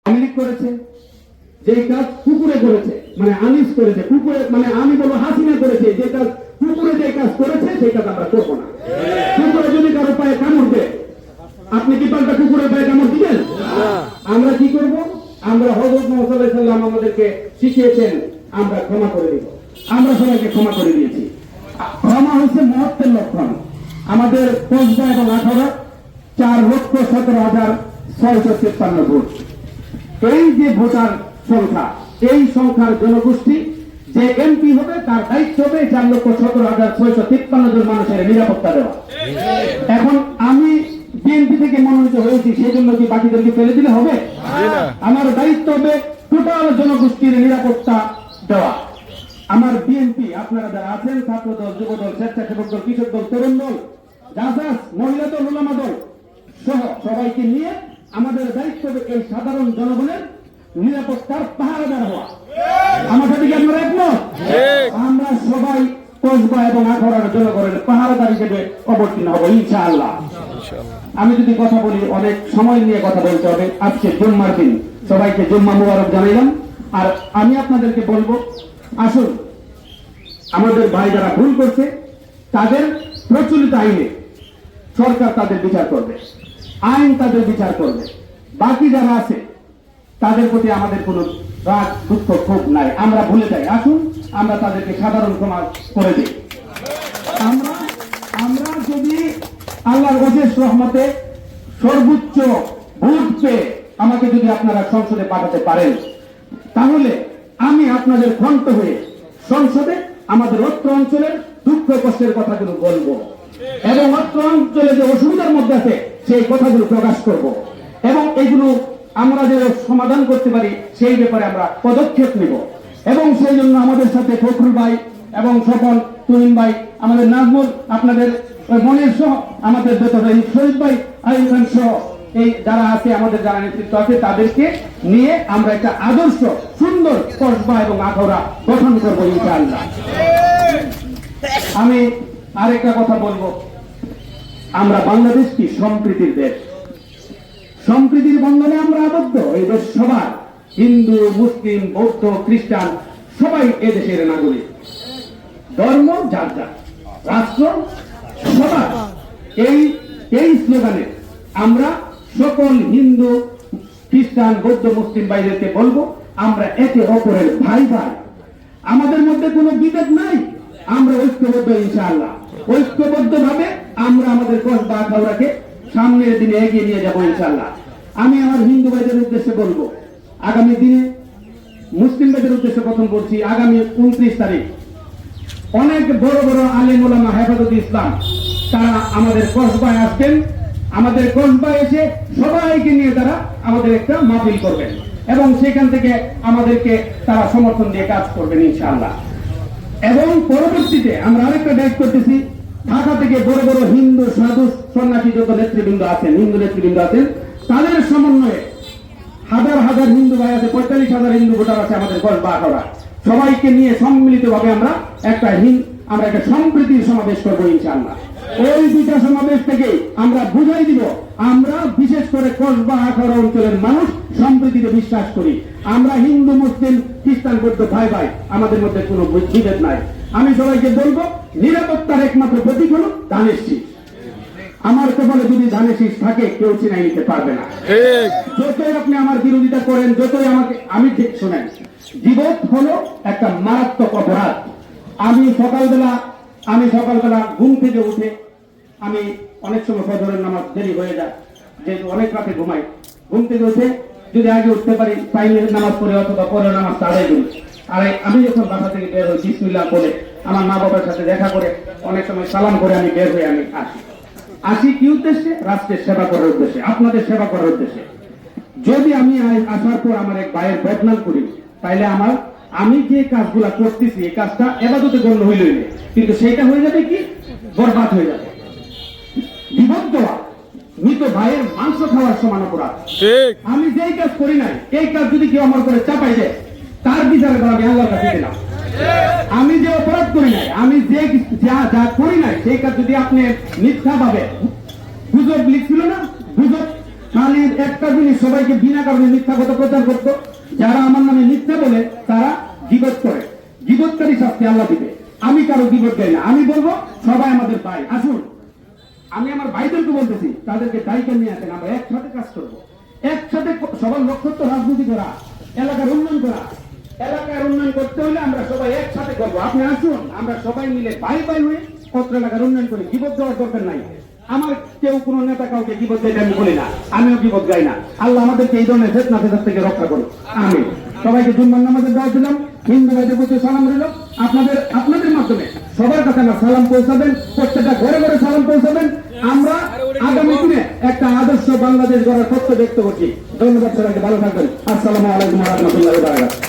আমিলিক করেছে, যে কাজ কুকুরে করেছে, মানে আনিস করেছে, কুকুরে মানে আমি বলবো হাসিনা করেছে, যে কাজ কুকুরে যে কাজ করেছে সেই কাজ আমরা করবো না। কুকুরে যদি কারো পায়ে কামড় দেয়, আপনি কি পাল্টা কুকুরের পায়ে কামড় দিবেন? আমরা কি করব? আমরা হযরত মুহাম্মদ সাল্লাল্লাহু আলাইহি ওয়াসাল্লাম আমাদেরকে শিখিয়েছেন, আমরা ক্ষমা করে দিব। আমরা সবাইকে ক্ষমা করে দিয়েছি। ক্ষমা হচ্ছে মহত্বের লক্ষণ। আমাদের কসবা এবং 18 4,17,653 ভোট, এই যে ভোটার সংখ্যা, এই সংখ্যার জনগোষ্ঠী যে এমপি হবে তার দায়িত্ব হবে 4,17,653 জন মানুষের নিরাপত্তা দেওয়া। এখন আমি বিএনপি থেকে মনোনীত হয়েছি, সেই জন্য কি বাকিদেরকে ফেলে দিলে হবে? আমার দায়িত্ব হবে টোটাল জনগোষ্ঠীর নিরাপত্তা দেওয়া। আমার বিএনপি, আপনারা যারা আছেন, ছাত্র দল, যুব দল, স্বেচ্ছাসেবক দল, কৃষক দল, তরুণ দল, জাসাস, মহিলা দল, উলামা দল সহ সবাইকে নিয়ে আমাদের দায়িত্ব হবে এই সাধারণ জনগণের নিরাপত্তার পাহারাদার হওয়া। আমার সাথে কি আপনারা একমত? আমরা সবাই কসবা এবং 18 জনগণের পাহারাদার হিসেবে অবতীর্ণ হবো ইনশাআল্লাহ। আমি যদি কথা বলি, অনেক সময় নিয়ে কথা বলতে হবে। আজকে জুম্মার দিন, সবাইকে জুম্মা মুবারক জানাইলাম। আর আমি আপনাদেরকে বলবো, আসুন আমাদের ভাই যারা ভুল করছে তাদের প্রচলিত আইনে সরকার তাদের বিচার করবে, আইন তাদের বিচার করবে। বাকি যারা আছে তাদের প্রতি আমাদের কোনো রাগ, দুঃখ, ক্ষোভ নাই। আমরা ভুলে যাই, আসুন আমরা তাদেরকে সাধারণ ক্ষমা করে দিই। আমরা যদি আল্লাহর অশেষ রহমতে সর্বোচ্চ ভোট পেয়ে আমাকে যদি আপনারা সংসদে পাঠাতে পারেন, তাহলে আমি আপনাদের কণ্ঠ হয়ে সংসদে আমাদের অত্র অঞ্চলের দুঃখ কষ্টের কথাগুলো বলবো এবং অত্র অঞ্চলে যে অসুবিধার মধ্যে আছে সেই কথাগুলো প্রকাশ করব এবং এইগুলো আমরা যে সমাধান করতে পারি সেই ব্যাপারে আমরা পদক্ষেপ নিব। এবং সেই জন্য আমাদের সাথে ফখরুল ভাই এবং সকল তুহিন ভাই, আমাদের নাজমুল, আপনাদের মনির সহ, আমাদের শহীদ ভাই, আইন খান সহ এই যারা আছে, আমাদের যারা নেতৃত্ব আছে, তাদেরকে নিয়ে আমরা একটা আদর্শ সুন্দর কসবা এবং 18 গঠন করবো ইনশাআল্লাহ। আমি আরেকটা কথা বলবো, আমরা বাংলাদেশ কি সম্প্রীতির দেশ, সম্প্রীতির বন্ধনে আমরা আবদ্ধ। এই দেশ সবার, হিন্দু, মুসলিম, বৌদ্ধ, খ্রিস্টান সবাই এদেশের নাগরিক। ধর্ম যার যার, রাষ্ট্র সবার। এই স্লোগানে আমরা সকল হিন্দু, খ্রিস্টান, বৌদ্ধ, মুসলিম ভাইদেরকে বলবো, আমরা একে অপরের ভাই ভাই, আমাদের মধ্যে কোনো বিভেদ নাই। আমরা ঐক্যবদ্ধ ইনশাআল্লাহ। ঐক্যবদ্ধ ভাবে আমরা আমাদের কসবা 18কে সামনের দিনে এগিয়ে নিয়ে যাবো ইনশাআল্লাহ। আমি আমার হিন্দু ভাইদের উদ্দেশ্যে বলবো, আগামী দিনে মুসলিম ভাইদের উদ্দেশ্যে প্রথম বলছি, আগামী 29 তারিখ অনেক বড় বড় আলেম ওলামা, হেফাজতে ইসলাম, তারা আমাদের কসবায় আসবেন। আমাদের কসবায় এসে সবাইকে নিয়ে তারা আমাদের একটা মাহফিল করবেন এবং সেখান থেকে আমাদেরকে তারা সমর্থন দিয়ে কাজ করবেন ইনশাআল্লাহ। এবং পরবর্তীতে আমরা আরেকটা দায়িত্ব করতেছি, ঢাকা থেকে বড় বড় হিন্দু সাধু সন্ন্যাসী যত নেতৃবৃন্দ আছেন, হিন্দু নেতৃবৃন্দ আছেন, তাদের সমন্বয়ে হাজার হাজার হিন্দু ভাই আছে, 45,000 হিন্দু ভোটার আছে আমাদের কসবা 18, সবাইকে নিয়ে সম্মিলিত ভাবে আমরা একটা সম্প্রীতির সমাবেশ করবো ইনশাআল্লাহ। ওই দুইটা সমাবেশ থেকে আমরা বুঝাই দিব, আমরা বিশেষ করে কসবা 18 অঞ্চলের মানুষ সম্প্রীতিতে বিশ্বাস করি। আমরা হিন্দু, মুসলিম, খ্রিস্টান, বৌদ্ধ ভাই ভাই, আমাদের মধ্যে কোনো বিভেদ নাই। আমি সবাইকে বলবো, নিরাপত্তার একমাত্র প্রতীক হলো ধানের শীষ। আমার কপালে যদি ধানের শীষ থাকে কেউ চিনাই নিতে পারবে না। যতই আপনি আমার বিরোধিতা করেন, যতই আমি ঠিক শোনেন, জীবন হলো একটা মারাত্মক অপরাধ। আমি সকালবেলা ঘুম থেকে উঠে, আমি অনেক সময় ফজরের নামাজ দেরি হয়ে যায়, যেহেতু অনেক রাতে ঘুমাই, ঘুম থেকে উঠে যদি আগে উঠতে পারি টাইমের নামাজ পড়ে অথবা পরের নামাজটা আদায় করি। আর আমি যখন বাসা থেকে বের হই, বিসমিল্লাহ বলে আমার মা বাবার সাথে দেখা করে, অনেক সময় সালাম করে আমি বের হয়ে আমি আসি কি উদ্দেশ্যে? রাষ্ট্রের সেবা করার উদ্দেশ্যে, আপনাদের সেবা করার উদ্দেশ্যে। যদি আমি আসার পর আমার এক ভাইয়ের বদনাম করি, তাইলে আমি যে কাজগুলা করতেছি এই কাজটা ইবাদতে গণ্য হইলই না, কিন্তু সেইটা হয়ে যাবে কি বরবাদ হয়ে যাবে। বিপদ দেওয়া, মৃত ভাইয়ের মাংস খাওয়ার সমান অপরাধ। আমি যেই কাজ করি নাই, এই কাজ যদি কেউ আমার করে চাপাই দেয়, তার বিচার আমি আল্লাহর কাছে দিলাম। আমি যে অপরাধ করি নাই, আমি যা করি নাই, সেই কাজ যদি আপনি মিথ্যা ভাবে, গুজব লিখছিল না, গুজব খালি একটা জিনিস, সবাইকে বিনা কারণে মিথ্যা কথা প্রচার করতো। যারা আমার নামে মিথ্যা বলে তারা গীবত করে, গীবতকারী শাস্তি আল্লাহ দিবে। আমি কারো গীবত গাই না, আমি বলবো সবাই আমাদের ভাই। আসুন, আমি আমার ভাইদেরকে বলতেছি, তাদেরকে দায়িত্ব নিয়ে আসেন, আমরা একসাথে কাজ করবো। একসাথে সবার লক্ষ্য তো রাজনীতি করা, এলাকার উন্নয়ন করা। এলাকার উন্নয়ন করতে হলে আমরা সবাই একসাথে করবো। আপনি আসুন, আমরা সবাই মিলে ভাই ভাই হয়ে পত্র এলাকার উন্নয়ন করি। গীবত দেওয়ার দরকার নাই। আমার কেউ কোনো নেতা কাউকে গীবত দেয় আমি বলি না, আমিও গীবত গাই না। আল্লাহ আমাদেরকে এই ধরনের ফিতনা ফেসাদ থেকে রক্ষা করুন, আমিন। সবাইকে জুম্মার নামাজের দাওয়াত দিলাম। হিন্দু ভাইদের প্রতি সালাম রইল। আপনাদের মাধ্যমে সবার কাছে আমার সালাম পৌঁছাবেন, প্রত্যেকটা ঘরে ঘরে সালাম পৌঁছাবেন। আমরা আগামী দিনে একটা আদর্শ বাংলাদেশ গড়ার তথ্য ব্যক্ত করছি। ধন্যবাদ সবাইকে, ভালো থাকবেন। আসসালামু আলাইকুম ওয়া রাহমাতুল্লাহি ওয়া বারাকাতুহু।